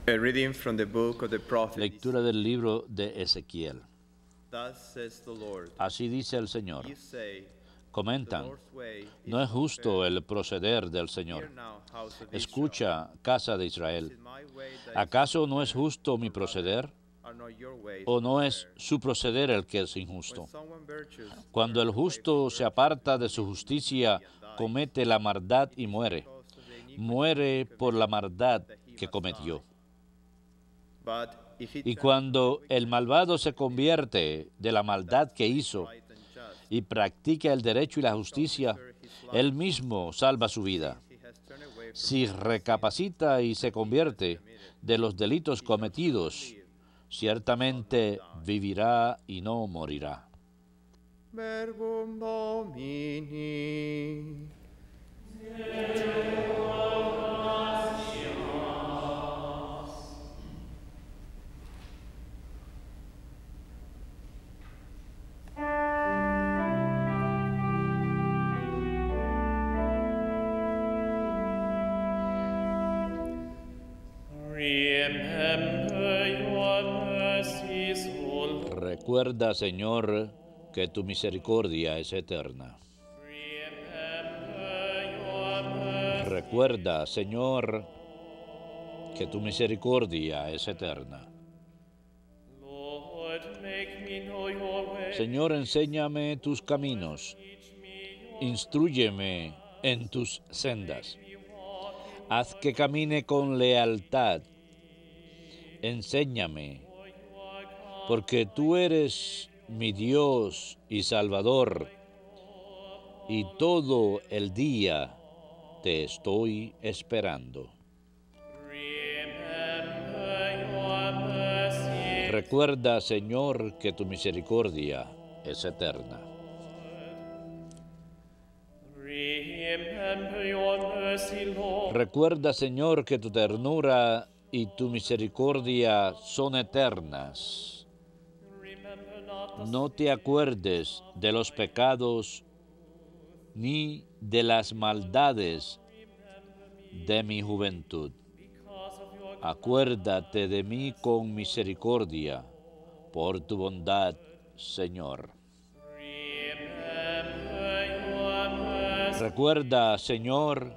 A reading from the book of the prophet. Lectura del libro de Ezequiel. Thus says the Lord. Así dice el Señor. You say, the Comentan, Lord's way is no es not justo fair. el proceder del Hear Señor. now, house of Israel. Escucha, casa de Is Israel. it my way that is ¿Acaso not no es fair? justo mi Or rather, proceder? are not your ways ¿O no es fair? su proceder el que es When injusto? someone virtuous Cuando el turns away justo from se virtue aparta de and su lives justicia, iniquity and dies, comete la maldad y it is muere. because of the iniquity Muere he por la committed maldad that he que must cometió. die. But if he Y turns cuando from the el malvado se convierte de la maldad que hizo right and just, y practica el derecho y la justicia, él mismo salva su vida. he has turned away from Si recapacita y se convierte de los delitos cometidos, ciertamente vivirá y no morirá. Verbum Domini. Remember your mercies, O Lord. Recuerda, Señor, que tu misericordia es eterna. Remember your mercies. Recuerda, Señor, que tu misericordia es eterna. Lord, make me know your way. Señor, enséñame tus caminos, Teach me your instrúyeme en tus sendas. way. Walk in Haz que camine con lealtad. Enséñame, for you are God. porque tú eres mi Dios y Salvador, y todo el día te estoy esperando. Remember your mercies. Recuerda, Señor, que tu misericordia es eterna. Remember your mercy, Lord. Recuerda, Señor, que tu ternura y tu misericordia son eternas. Remember not the No te acuerdes de los pecados ni de las maldades de mi juventud. because of your Acuérdate de mí con misericordia, por tu bondad, Señor. Remember your mercy. Recuerda, Señor,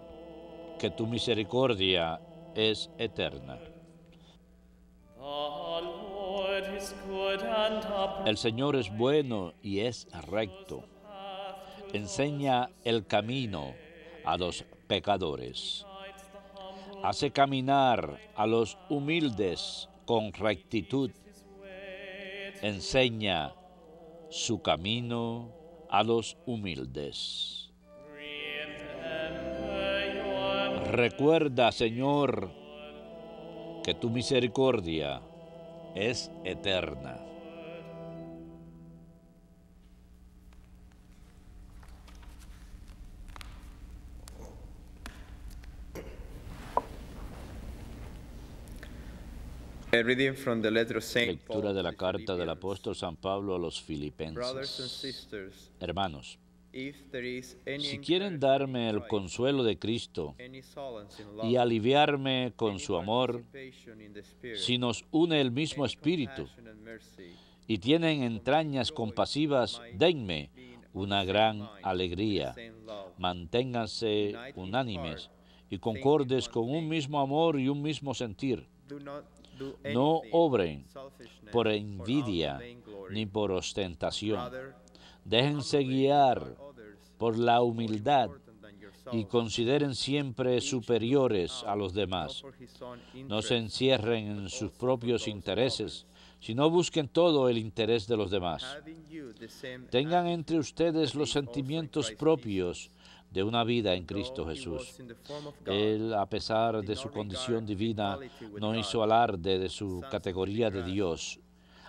que tu misericordia es eterna. The Lord is good and upright. El Señor es bueno y es recto. Enseña el camino a los pecadores. Guides the humble. Hace caminar a los humildes con rectitud. His way. Enseña su camino a los humildes. Remember your Recuerda, Señor, que tu misericordia es eterna. A reading from the letter of Saint Paul Lectura de la to the carta del Philippians. apóstol San Pablo a los Brothers and filipenses. sisters, Hermanos, if there is any si quieren encouragement darme in el Christ, consuelo de Cristo any solace in y love, aliviarme con any su amor, participation in the Spirit, si nos une el mismo any espíritu compassion and mercy, y tienen entrañas compasivas, denme una gran alegría. Manténganse unánimes y concordes con un mismo amor y un mismo sentir. do not do No anything obren in selfishness por or envidia out of vainglory. ni por ostentación. Rather, Déjense humbly guiar regard others por as la more humildad important than y yourselves, consideren siempre each superiores looking a out los demás. not for his own No se interests, encierren en but sus also for propios those of intereses, others. sino busquen todo el interés de los demás. Having you the same Tengan attitude entre ustedes that los is also in sentimientos Christ propios Jesus. de una vida en Cristo Though he Jesús. was in the form of God, Él, a pesar did de not su regard condición divina, equality with no God hizo alarde de su something to be categoría de grasped. Dios.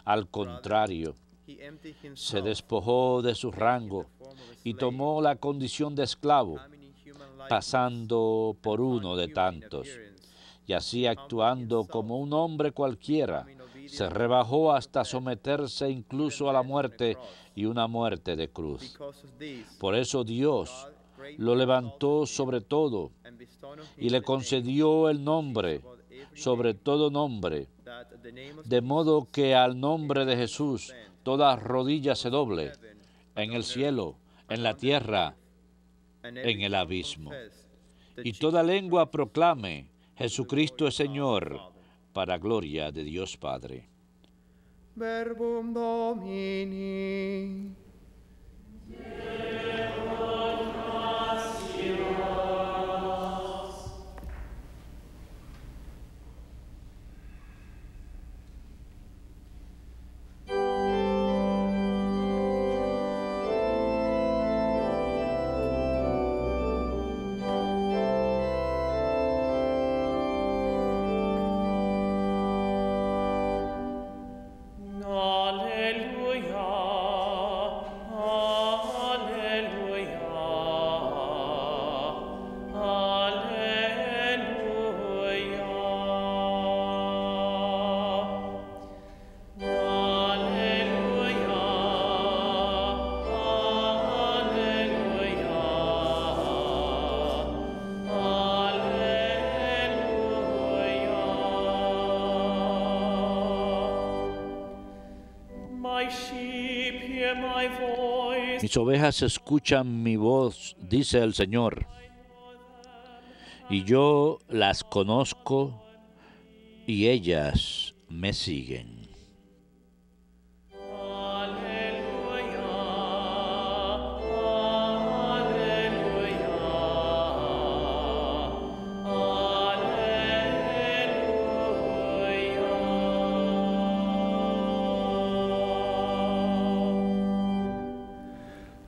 Al contrario, he emptied se himself, despojó de su taking the rango form of a y slave, tomó la condición de esclavo, coming in human likeness, pasando por and uno de found human in tantos. appearance. Y así, actuando como un hombre cualquiera, se rebajó hasta someterse incluso a la muerte y una muerte de cruz. Because of this, Por eso Dios God greatly lo levantó exalted him sobre todo and bestowed on y him le the name concedió el nombre above sobre todo nombre, that at the name of de modo que al nombre de Jesús toda rodilla se doble, en el cielo, en la tierra, and en every el tongue abismo, confess that y Jesus toda Christ lengua proclame, Jesucristo es God the Señor, Father. para gloria de Dios Padre. Verbum Domini. Alleluia, alleluia, alleluia. My sheep hear my voice, Mis ovejas escuchan mi voz, dice el Señor, y yo las conozco y ellas me siguen. alleluia,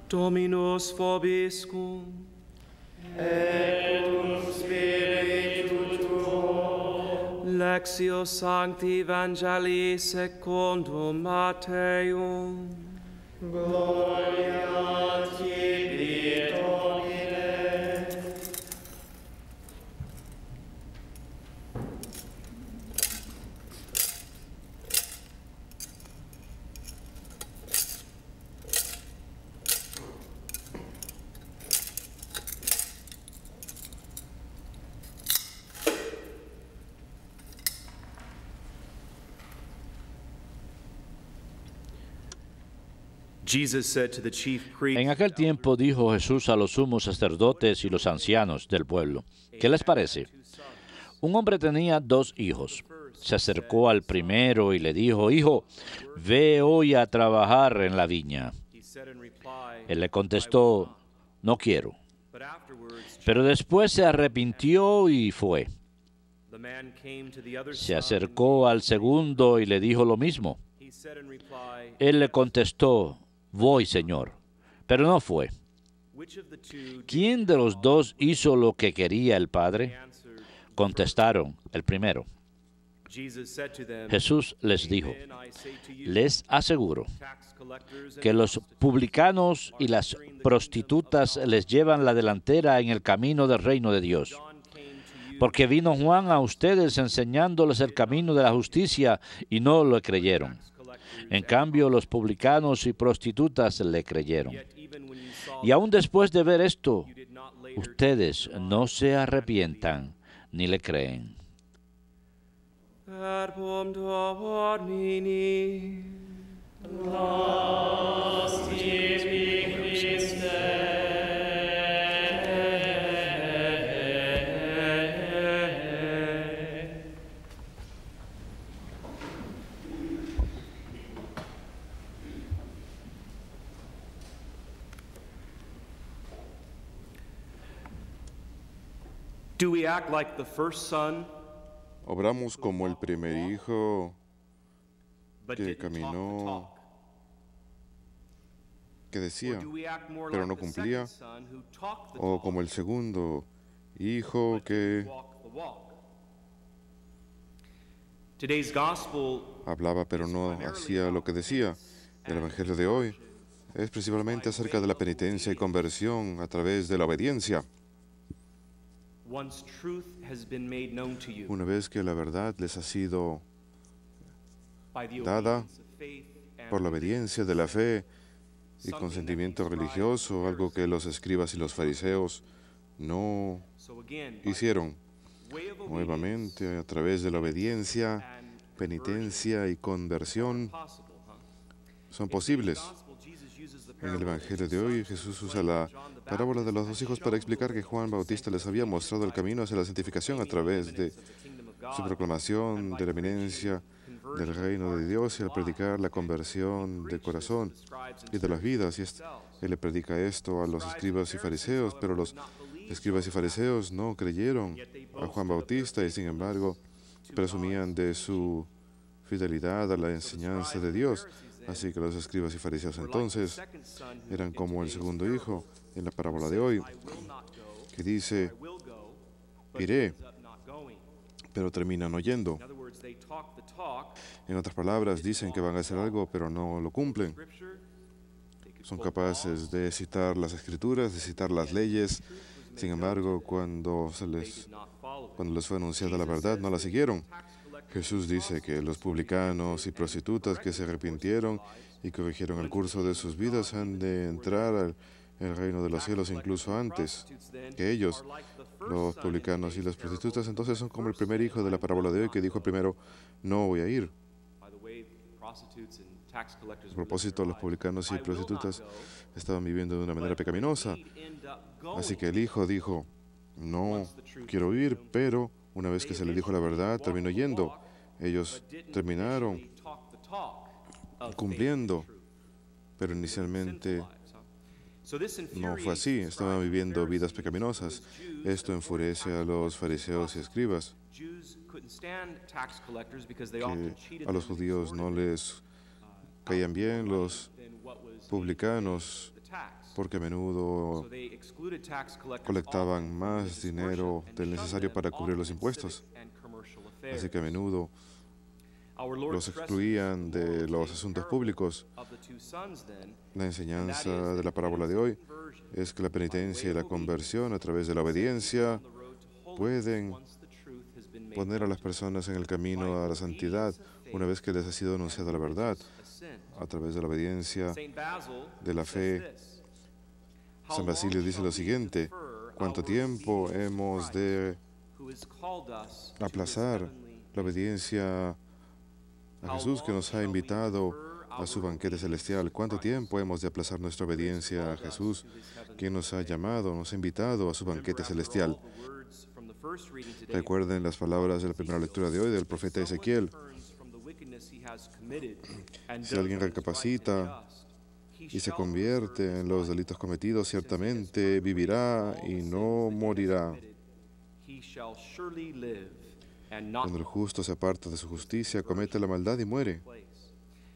Dominus vobiscum. Lectio Sancti Evangelii secundum Matteum. Jesus said to the chief priests, En aquel tiempo dijo Jesús a los sumos sacerdotes y los ancianos del pueblo, ¿qué les parece? Un hombre tenía 2 hijos. Se acercó al primero y le dijo, Hijo, ve hoy a trabajar en la viña. he said in reply, Él le contestó, no quiero. but afterwards Pero después se arrepintió y fue. the man came to the other Se son. acercó al segundo y le dijo lo mismo. He said in reply, Él le contestó, voy, Señor. Pero no fue. which of the two ¿Quién de los 2 hizo lo que quería el Padre? answered? Contestaron, el primero. Jesus said to them, Jesús les dijo, Amen, I say to you, les aseguro tax collectors and que los publicanos y las prostitutas les llevan la delantera en el camino del reino de Dios. John came to you, Porque vino Juan a ustedes enseñándoles el camino de la justicia y no lo creyeron. En cambio, los publicanos y prostitutas le creyeron. yet even when you saw Y aún después de ver esto, you did not later ustedes no se arrepientan ni le creen. Verbum Domini. Do we act like the first son, Obramos como el primer hijo but que didn't talk the caminó, talk? que Or decía, do we act more pero like no the cumplía, second son who talked the o talk, como el segundo hijo but que didn't walk the walk? Today's gospel hablaba pero no hacía lo que decía? El Evangelio de hoy es principalmente acerca de la penitencia y conversión a través de la obediencia. once truth has been made known to you Una vez que la verdad les ha sido by the dada obedience of faith and por la obediencia de la fe y something consentimiento that these religioso, scribes algo que los escribas y los fariseos no So again, by hicieron. nuevamente a través de la obediencia, penitencia y conversión son posibles. En el Evangelio de hoy, Jesús usa la parábola de los dos hijos para explicar que Juan Bautista les había mostrado el camino hacia la santificación a través de su proclamación de la eminencia del reino de Dios y al predicar la conversión de corazón y de las vidas. Él le predica esto a los escribas y fariseos, pero los escribas y fariseos no creyeron a Juan Bautista y sin embargo presumían de su fidelidad a la enseñanza de Dios. Así que los escribas y fariseos entonces eran como el segundo hijo en la parábola de hoy, que dice, iré, pero terminan oyendo. En otras palabras, dicen que van a hacer algo, pero no lo cumplen. Son capaces de citar las escrituras, de citar las leyes. Sin embargo, cuando les fue anunciada la verdad, no la siguieron. Jesús dice que los publicanos y prostitutas que se arrepintieron y corrigieron el curso de sus vidas han de entrar al reino de los cielos incluso antes que ellos. Los publicanos y las prostitutas entonces son como el primer hijo de la parábola de hoy que dijo primero, no voy a ir. A propósito, los publicanos y prostitutas estaban viviendo de una manera pecaminosa. Así que el hijo dijo, no quiero ir, pero una vez que se le dijo la verdad, terminó yendo. Ellos terminaron cumpliendo, pero inicialmente no fue así. Estaban viviendo vidas pecaminosas. Esto enfurece a los fariseos y escribas, que a los judíos no les caían bien los publicanos, porque a menudo colectaban más dinero del necesario para cubrir los impuestos. Así que a menudo los excluían de los asuntos públicos. La enseñanza de la parábola de hoy es que la penitencia y la conversión a través de la obediencia pueden poner a las personas en el camino a la santidad una vez que les ha sido anunciada la verdad a través de la obediencia de la fe. San Basilio dice lo siguiente: ¿cuánto tiempo hemos de aplazar la obediencia a Jesús que nos ha invitado a su banquete celestial? ¿Cuánto tiempo hemos de aplazar nuestra obediencia a Jesús, quien nos ha llamado, nos ha invitado a su banquete celestial? Recuerden las palabras de la primera lectura de hoy del profeta Ezequiel. Si alguien recapacita y se convierte en los delitos cometidos, ciertamente vivirá y no morirá. Cuando el justo se aparta de su justicia, comete la maldad y muere.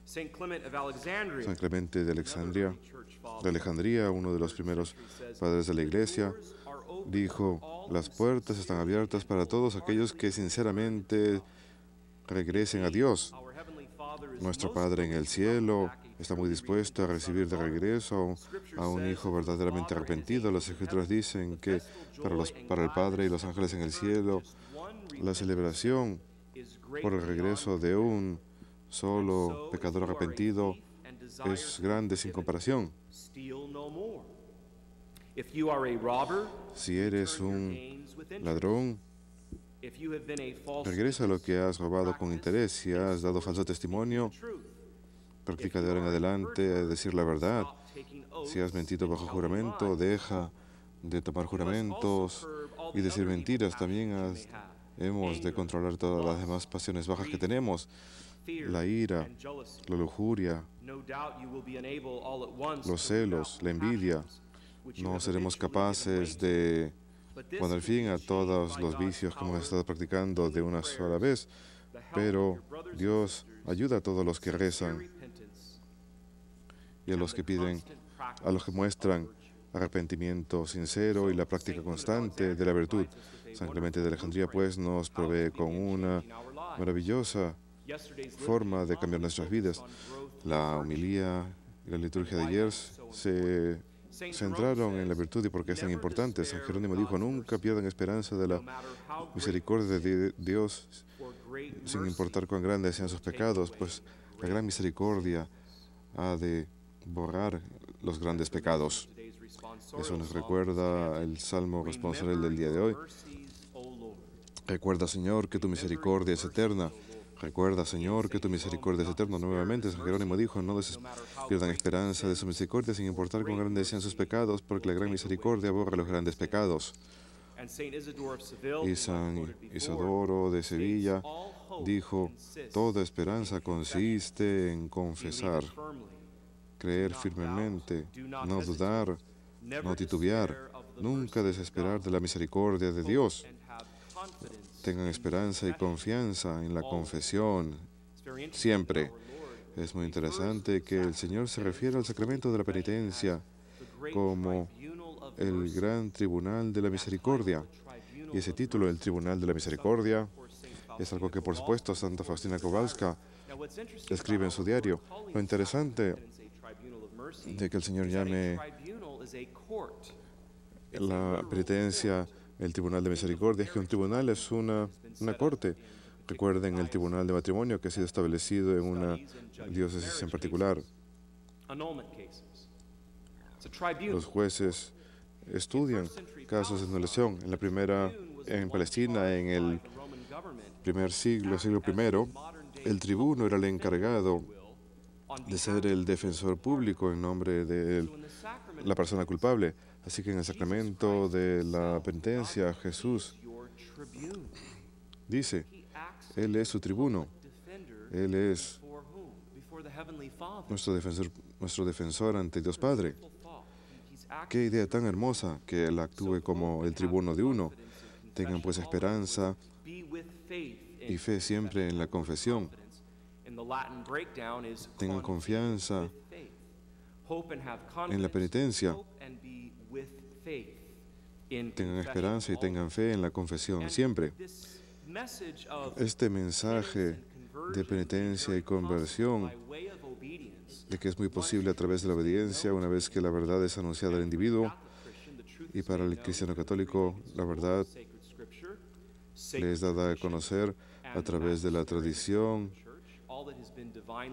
San Clemente de Alejandría, uno de los primeros padres de la Iglesia, dijo: las puertas están abiertas para todos aquellos que sinceramente regresen a Dios. Nuestro Padre en el cielo está muy dispuesto a recibir de regreso a un hijo verdaderamente arrepentido. Las Escrituras dicen que para el Padre y los ángeles en el cielo, la celebración por el regreso de un solo pecador arrepentido es grande sin comparación. Si eres un ladrón, regresa a lo que has robado con interés. Si has dado falso testimonio, practica de ahora en adelante decir la verdad. Si has mentido bajo juramento, deja de tomar juramentos y decir mentiras. También hemos de controlar todas las demás pasiones bajas que tenemos: la ira, la lujuria, los celos, la envidia. No seremos capaces de poner fin a todos los vicios que hemos estado practicando de una sola vez, pero Dios ayuda a todos los que rezan y a los que piden, a los que muestran arrepentimiento sincero y la práctica constante de la virtud. San Clemente de Alejandría, pues, nos provee con una maravillosa forma de cambiar nuestras vidas. La homilía y la liturgia de ayer se centraron en la virtud y por qué es tan importante. San Jerónimo dijo: nunca pierdan esperanza de la misericordia de Dios, sin importar cuán grandes sean sus pecados, pues la gran misericordia ha de borrar los grandes pecados. Eso nos recuerda el Salmo responsorial del día de hoy. Recuerda, Señor, que tu misericordia es eterna. Recuerda, Señor, que tu misericordia es eterna. Nuevamente, San Jerónimo dijo, no pierdan esperanza de su misericordia, sin importar cuán grandes sean sus pecados, porque la gran misericordia borra los grandes pecados. Y San Isidoro de Sevilla dijo, toda esperanza consiste en confesar, creer firmemente, no dudar, no titubear, nunca desesperar de la misericordia de Dios. Tengan esperanza y confianza en la confesión, siempre. Es muy interesante que el Señor se refiere al sacramento de la penitencia como el gran tribunal de la misericordia. Y ese título, el tribunal de la misericordia, es algo que, por supuesto, Santa Faustina Kowalska escribe en su diario. Lo interesante de que el Señor llame la penitencia el tribunal de misericordia es que un tribunal es una corte. Recuerden el tribunal de matrimonio que ha sido establecido en una diócesis en particular. Los jueces estudian casos de anulación. En la primera, en Palestina, en el primer siglo I, el tribuno era el encargado de ser el defensor público en nombre de la persona culpable. Así que en el sacramento de la penitencia, Jesús dice, Él es su tribuno, Él es nuestro defensor ante Dios Padre. Qué idea tan hermosa que Él actúe como el tribuno de uno. Tengan pues esperanza y fe siempre en la confesión. Tengan confianza en la penitencia. Tengan esperanza y tengan fe en la confesión siempre. Este mensaje de penitencia y conversión, de que es muy posible a través de la obediencia, una vez que la verdad es anunciada al individuo, y para el cristiano católico la verdad le es dada a conocer a través de la tradición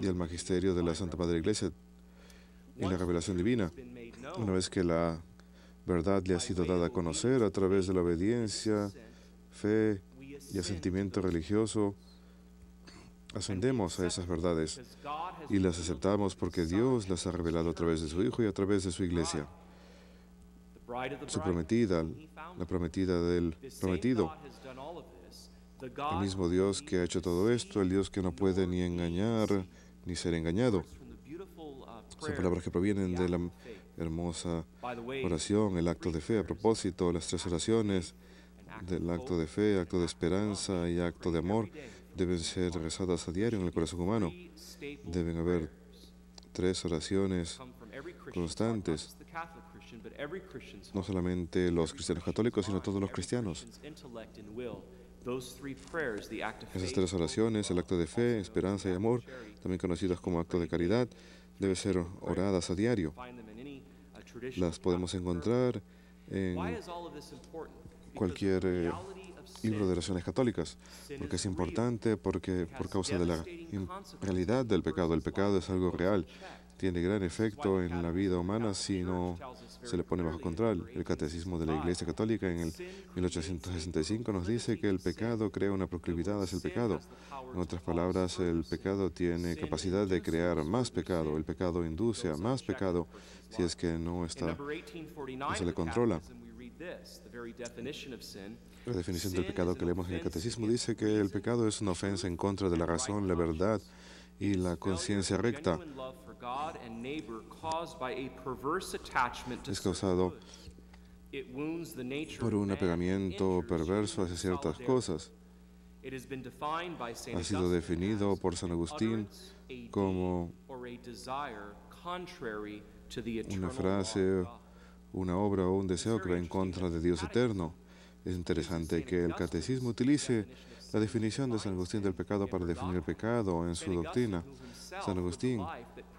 y el magisterio de la Santa Madre Iglesia y la revelación divina. Una vez que la verdad le ha sido dada a conocer a través de la obediencia, fe y asentimiento religioso, ascendemos a esas verdades y las aceptamos porque Dios las ha revelado a través de su Hijo y a través de su Iglesia. Su prometida, la prometida del prometido, el mismo Dios que ha hecho todo esto, el Dios que no puede ni engañar ni ser engañado. Son palabras que provienen de la hermosa oración, el acto de fe. A propósito, las tres oraciones del acto de fe, acto de esperanza y acto de amor deben ser rezadas a diario en el corazón humano. Deben haber tres oraciones constantes, no solamente los cristianos católicos, sino todos los cristianos. Esas tres oraciones, el acto de fe, esperanza y amor, también conocidas como acto de caridad, deben ser oradas a diario. Las podemos encontrar en cualquier libro de oraciones católicas, porque es importante, porque por causa de la realidad del pecado. El pecado es algo real, tiene gran efecto en la vida humana si no se le pone bajo control. El Catecismo de la Iglesia Católica en el 1865 nos dice que el pecado crea una proclividad hacia el pecado. En otras palabras, el pecado tiene capacidad de crear más pecado. El pecado induce a más pecado si es que no se le controla. La definición del pecado que leemos en el Catecismo dice que el pecado es una ofensa en contra de la razón, la verdad y la conciencia recta. Es causado por un apegamiento perverso hacia ciertas cosas. Ha sido definido por San Agustín como una frase, una obra o un deseo que va en contra de Dios eterno. Es interesante que el Catecismo utilice la definición de San Agustín del pecado para definir el pecado en su doctrina. San Agustín,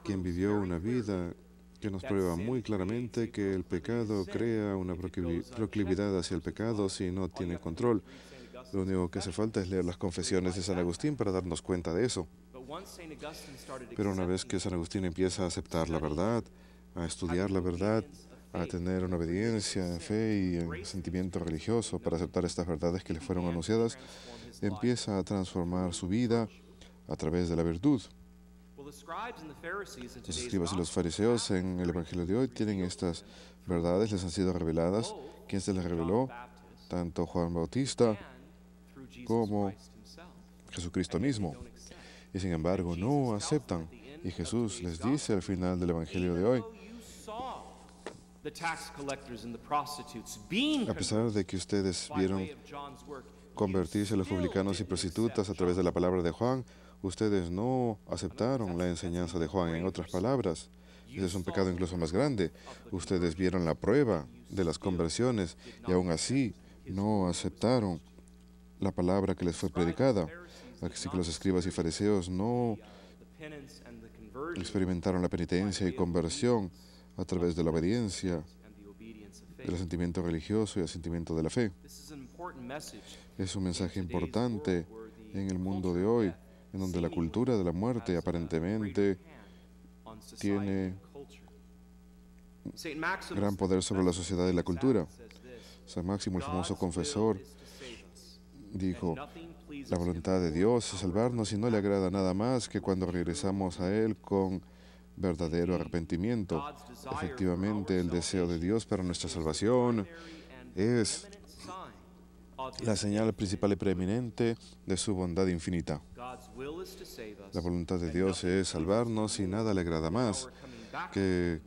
quien vivió una vida que nos prueba muy claramente que el pecado crea una proclividad hacia el pecado si no tiene control. Lo único que hace falta es leer las confesiones de San Agustín para darnos cuenta de eso. Pero una vez que San Agustín empieza a aceptar la verdad, a estudiar la verdad, a tener una obediencia en fe y en sentimiento religioso para aceptar estas verdades que le fueron anunciadas, empieza a transformar su vida a través de la virtud. Los escribas y los fariseos en el Evangelio de hoy tienen estas verdades, les han sido reveladas. ¿Quién se las reveló? Tanto Juan Bautista como Jesucristo mismo. Y sin embargo no aceptan. Y Jesús les dice al final del Evangelio de hoy, a pesar de que ustedes vieron convertirse los publicanos y prostitutas a través de la palabra de Juan, ustedes no aceptaron la enseñanza de Juan. En otras palabras, ese es un pecado incluso más grande. Ustedes vieron la prueba de las conversiones y aún así no aceptaron la palabra que les fue predicada. Así que los escribas y fariseos no experimentaron la penitencia y conversión a través de la obediencia, del sentimiento religioso y el sentimiento de la fe. Es un mensaje importante en el mundo de hoy, en donde la cultura de la muerte aparentemente tiene gran poder sobre la sociedad y la cultura. San Máximo, el famoso confesor, dijo, la voluntad de Dios es salvarnos y no le agrada nada más que cuando regresamos a Él con verdadero arrepentimiento. Efectivamente, el deseo de Dios para nuestra salvación es la señal principal y preeminente de su bondad infinita. La voluntad de Dios es salvarnos y nada le agrada más que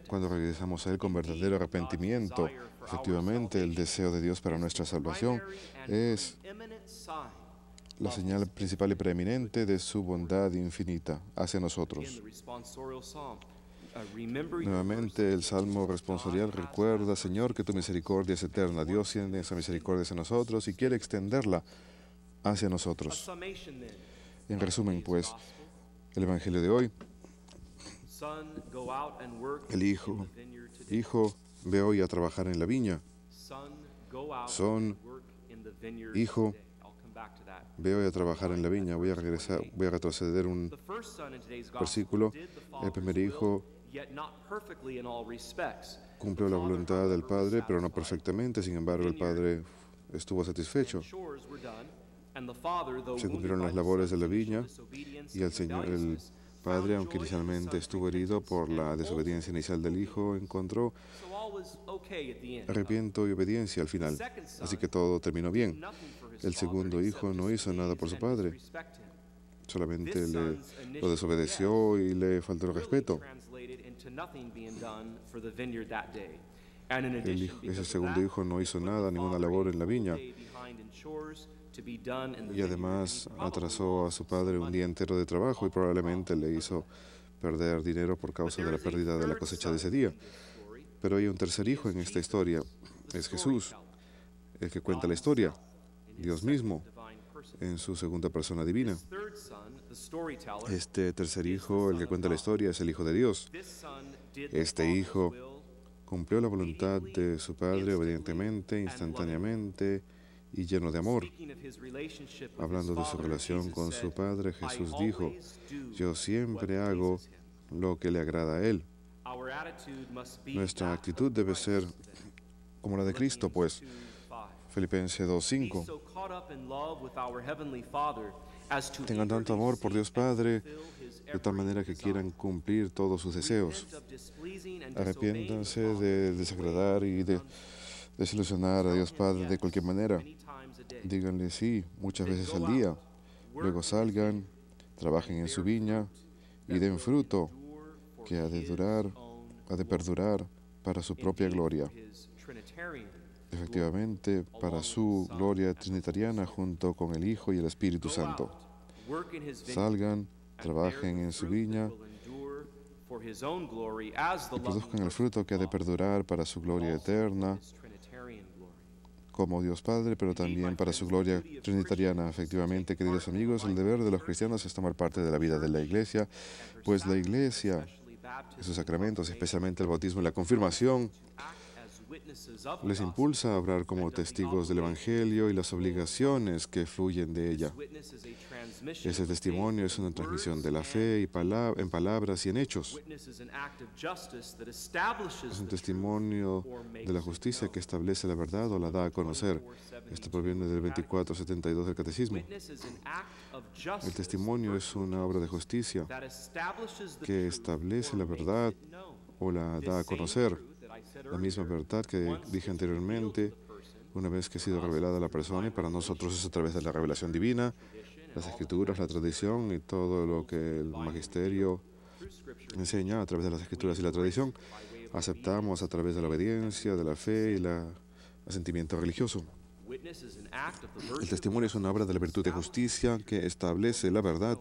cuando regresamos a Él con verdadero arrepentimiento. Efectivamente, el deseo de Dios para nuestra salvación es la señal principal y preeminente de su bondad infinita hacia nosotros. Nuevamente, el Salmo responsorial recuerda, Señor, que tu misericordia es eterna. Dios tiene esa misericordia hacia nosotros y quiere extenderla hacia nosotros. En resumen, pues, el Evangelio de hoy, el hijo, ve hoy a trabajar en la viña. Hijo, ve hoy a trabajar en la viña. Voy a retroceder un versículo. El primer hijo cumplió la voluntad del Padre, pero no perfectamente. Sin embargo, el Padre estuvo satisfecho. Se cumplieron las labores de la viña y el Padre, aunque inicialmente estuvo herido por la desobediencia inicial del Hijo, encontró arrepiento y obediencia al final. Así que todo terminó bien. El segundo hijo no hizo nada por su padre. Solamente lo desobedeció y le faltó el respeto. Ese segundo hijo no hizo nada, ninguna labor en la viña. Y además atrasó a su padre un día entero de trabajo y probablemente le hizo perder dinero por causa de la pérdida de la cosecha de ese día. Pero hay un tercer hijo en esta historia. Es Jesús, el que cuenta la historia. Dios mismo, en su segunda persona divina. Este tercer hijo, el que cuenta la historia, es el Hijo de Dios. Este hijo cumplió la voluntad de su padre obedientemente, instantáneamente y lleno de amor. Hablando de su relación con su padre, Jesús dijo, yo siempre hago lo que le agrada a Él. Nuestra actitud debe ser como la de Cristo, pues. Filipenses 2:5. Tengan tanto amor por Dios Padre, de tal manera que quieran cumplir todos sus deseos. Arrepiéntanse de desagradar y de desilusionar a Dios Padre de cualquier manera. Díganle sí muchas veces al día. Luego salgan, trabajen en su viña y den fruto que ha de perdurar para su propia gloria. Efectivamente, para su gloria trinitariana junto con el Hijo y el Espíritu Santo. Salgan, trabajen en su viña y produzcan el fruto que ha de perdurar para su gloria eterna como Dios Padre, pero también para su gloria trinitariana. Efectivamente, queridos amigos, el deber de los cristianos es tomar parte de la vida de la Iglesia, pues la Iglesia, sus sacramentos, especialmente el bautismo y la confirmación, les impulsa a obrar como testigos del Evangelio y las obligaciones que fluyen de ella. Ese testimonio es una transmisión de la fe en palabras y en hechos. Es un testimonio de la justicia que establece la verdad o la da a conocer. Esto proviene del 2472 del Catecismo. El testimonio es una obra de justicia que establece la verdad o la da a conocer. La misma verdad que dije anteriormente, una vez que ha sido revelada a la persona, y para nosotros es a través de la revelación divina, las escrituras, la tradición y todo lo que el magisterio enseña a través de las escrituras y la tradición, aceptamos a través de la obediencia, de la fe y el asentimiento religioso. El testimonio es una obra de la virtud de justicia que establece la verdad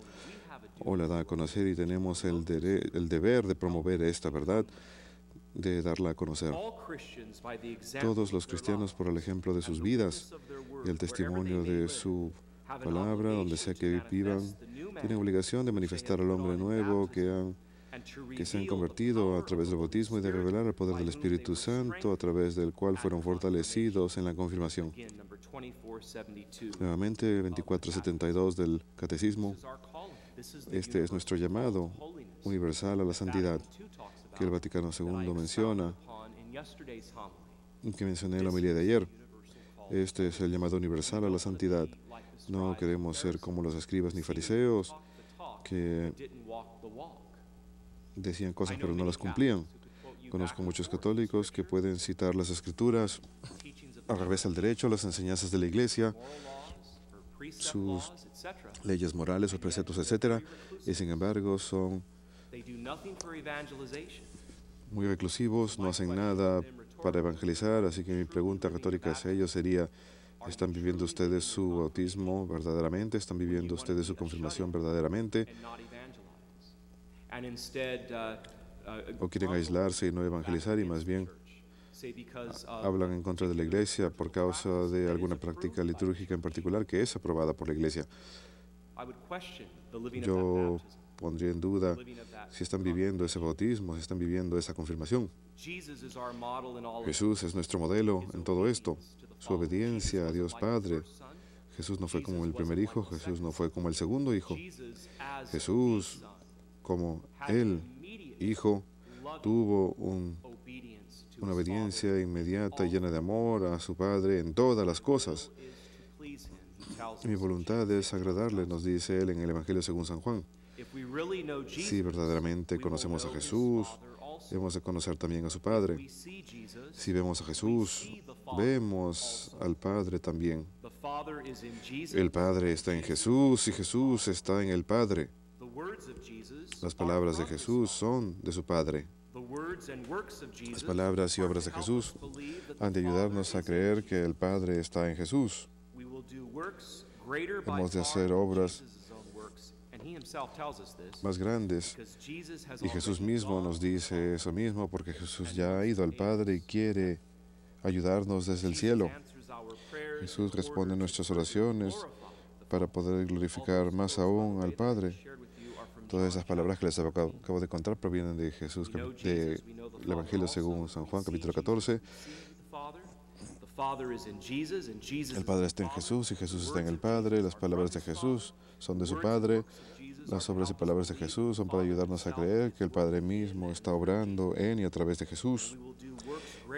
o la da a conocer, y tenemos el deber de promover esta verdad, de darla a conocer. Todos los cristianos, por el ejemplo de sus vidas y el testimonio de su palabra, donde sea que vivan, tienen obligación de manifestar al hombre nuevo que se han convertido a través del bautismo y de revelar el poder del Espíritu Santo a través del cual fueron fortalecidos en la confirmación. Nuevamente, 2472 del Catecismo. Este es nuestro llamado universal a la santidad, que el Vaticano II menciona, que mencioné en la homilía de ayer. Este es el llamado universal a la santidad. No queremos ser como los escribas ni fariseos, que decían cosas pero no las cumplían. Conozco muchos católicos que pueden citar las escrituras al revés del derecho, las enseñanzas de la Iglesia, sus leyes morales, sus preceptos, etc. Y sin embargo son muy reclusivos, no hacen nada para evangelizar. Así que mi pregunta retórica hacia ellos sería: ¿están viviendo ustedes su bautismo verdaderamente? ¿Están viviendo ustedes su confirmación verdaderamente? ¿O quieren aislarse y no evangelizar y más bien hablan en contra de la Iglesia por causa de alguna práctica litúrgica en particular que es aprobada por la Iglesia? Yo pondría en duda si están viviendo ese bautismo, si están viviendo esa confirmación. Jesús es nuestro modelo en todo esto. Su obediencia a Dios Padre. Jesús no fue como el primer hijo, Jesús no fue como el segundo hijo. Jesús, como el hijo, tuvo una obediencia inmediata y llena de amor a su Padre en todas las cosas. Mi voluntad es agradarle, nos dice él en el Evangelio según San Juan. Si verdaderamente conocemos a Jesús, debemos de conocer también a su Padre. Si vemos a Jesús, vemos al Padre también. El Padre está en Jesús y Jesús está en el Padre. Las palabras de Jesús son de su Padre. Las palabras y obras de Jesús han de ayudarnos a creer que el Padre está en Jesús. Hemos de hacer obras más grandes, y Jesús mismo nos dice eso mismo, porque Jesús ya ha ido al Padre y quiere ayudarnos desde el cielo. Jesús responde a nuestras oraciones para poder glorificar más aún al Padre. Todas esas palabras que les acabo de contar provienen de Jesús, del Evangelio según San Juan, capítulo 14. El Padre está en Jesús y Jesús está en el Padre. Las palabras de Jesús son de su Padre. Las obras y palabras de Jesús son para ayudarnos a creer que el Padre mismo está obrando en y a través de Jesús.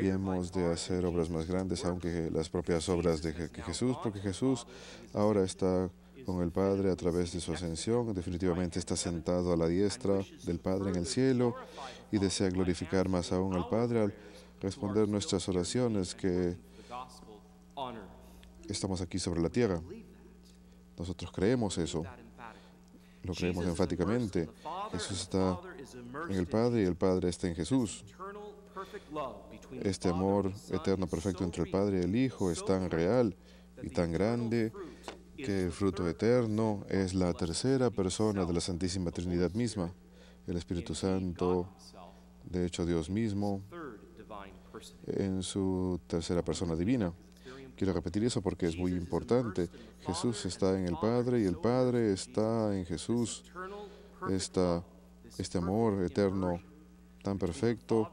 Y hemos de hacer obras más grandes, aunque las propias obras de Jesús, porque Jesús ahora está con el Padre a través de su ascensión. Definitivamente está sentado a la diestra del Padre en el cielo y desea glorificar más aún al Padre al responder nuestras oraciones, que estamos aquí sobre la tierra. Nosotros creemos eso. Lo creemos enfáticamente. Jesús está en el Padre y el Padre está en Jesús. Este amor eterno perfecto entre el Padre y el Hijo es tan real y tan grande que el fruto eterno es la tercera persona de la Santísima Trinidad misma, el Espíritu Santo, de hecho Dios mismo, en su tercera persona divina. Quiero repetir eso porque es muy importante. Jesús está en el Padre y el Padre está en Jesús. Este amor eterno tan perfecto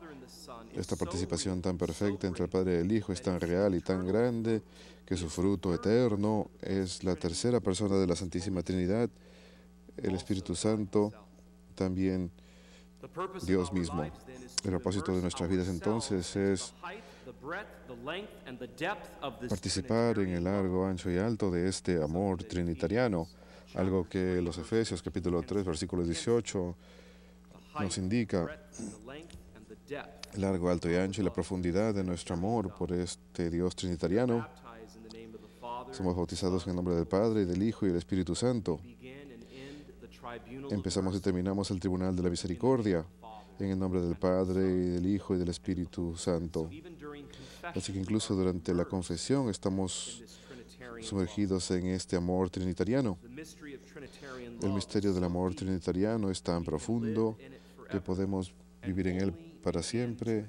Esta participación tan perfecta entre el Padre y el Hijo es tan real y tan grande que su fruto eterno es la tercera persona de la Santísima Trinidad, el Espíritu Santo, también Dios mismo. El propósito de nuestras vidas entonces es participar en el largo, ancho y alto de este amor trinitariano, algo que los Efesios capítulo 3 versículo 18 nos indica. El largo, alto y ancho y la profundidad de nuestro amor por este Dios trinitariano. Somos bautizados en el nombre del Padre, y del Hijo y del Espíritu Santo. Empezamos y terminamos el Tribunal de la Misericordia en el nombre del Padre, y del Hijo y del Espíritu Santo. Así que incluso durante la confesión estamos sumergidos en este amor trinitariano. El misterio del amor trinitariano es tan profundo que podemos vivir en él para siempre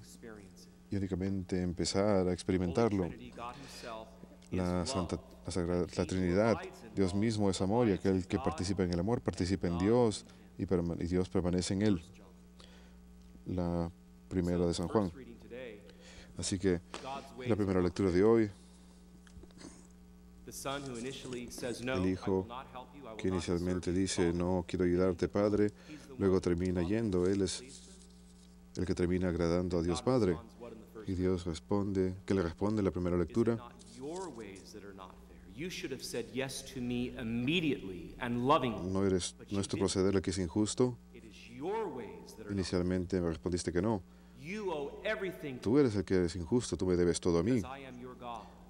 y únicamente empezar a experimentarlo. La Trinidad, Dios mismo es amor, y aquel que participa en el amor participa en Dios y Dios permanece en él. La primera de San Juan. Así que la primera lectura de hoy, el Hijo que inicialmente dice, no quiero ayudarte, Padre, luego termina yendo. Él es el que termina agradando a Dios Padre. Y Dios responde, ¿qué le responde en la primera lectura? No es tu proceder el que es injusto. Inicialmente me respondiste que no. Tú eres el que es injusto, tú me debes todo a mí,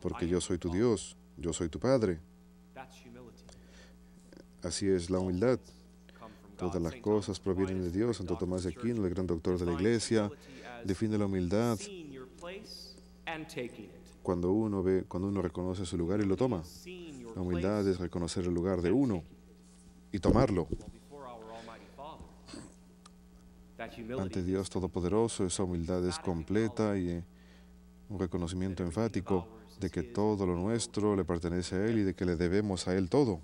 porque yo soy tu Dios, yo soy tu Padre. Así es la humildad. Todas las cosas provienen de Dios. Santo Tomás de Aquino, el gran doctor de la Iglesia, define la humildad cuando uno reconoce su lugar y lo toma. La humildad es reconocer el lugar de uno y tomarlo. Ante Dios Todopoderoso, esa humildad es completa y un reconocimiento enfático de que todo lo nuestro le pertenece a Él y de que le debemos a Él todo.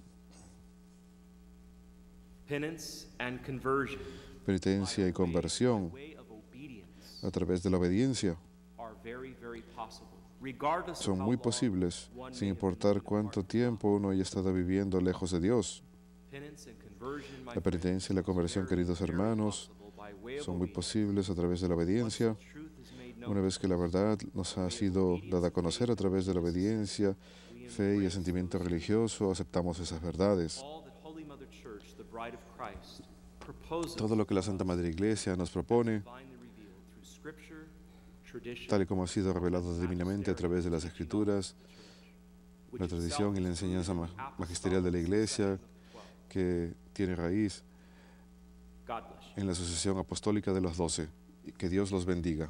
Penitencia y conversión a través de la obediencia son muy posibles, sin importar cuánto tiempo uno haya estado viviendo lejos de Dios. La penitencia y la conversión, queridos hermanos, son muy posibles a través de la obediencia. Una vez que la verdad nos ha sido dada a conocer a través de la obediencia, fe y asentimiento religioso, aceptamos esas verdades. Todo lo que la Santa Madre Iglesia nos propone, tal y como ha sido revelado divinamente a través de las Escrituras, la tradición y la enseñanza magisterial de la Iglesia, que tiene raíz en la sucesión apostólica de los 12. Que Dios los bendiga.